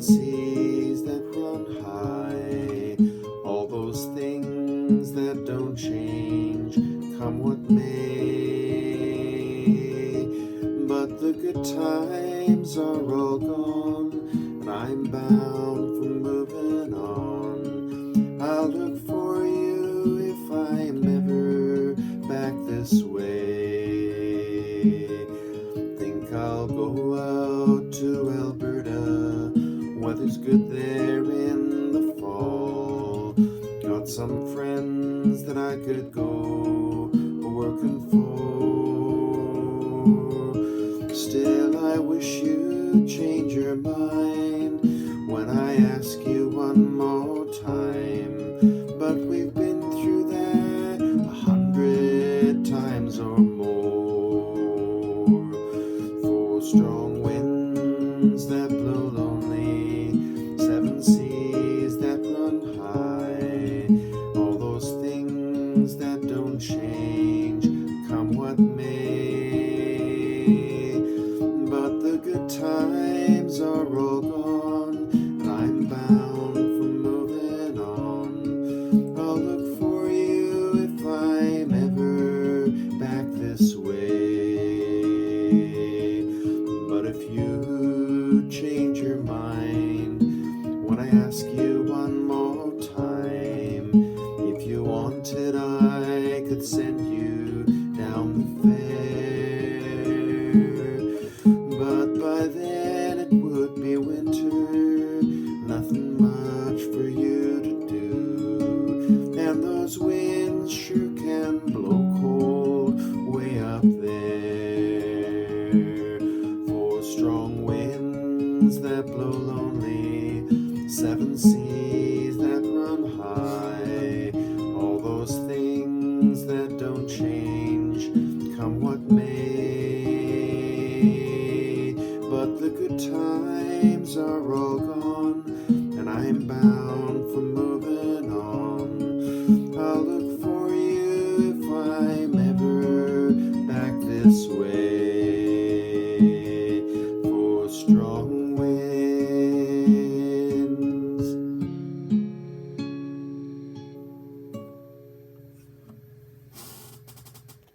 seas that run high, all those things that don't change, come what may. But the good times are all gone, and I'm bound for moving on. I'll look for you if I'm ever back this way. Think I'll go out to Alberta, weather's good there in the fall. Got some friends that I could go working for. Still I wish you'd change your mind when I ask you one more time. But we've been through that 100 times or more. Four strong winds that blow lonely, seven seas that run high, all those things that don't change, come what may. But the good times are all gone, and I'm bound for moving on. I'll look for you if I'm ever back this way. But if you change your mind when I ask you one more time, if you wanted I could send you down the fare. But by then it would be winter, nothing much for you to do, and those winds sure can blow cold way up there. Four strong winds that blow lonely, seven seas that run high, all those things that don't change, come what may. But the good times are all gone, and I'm bound for moving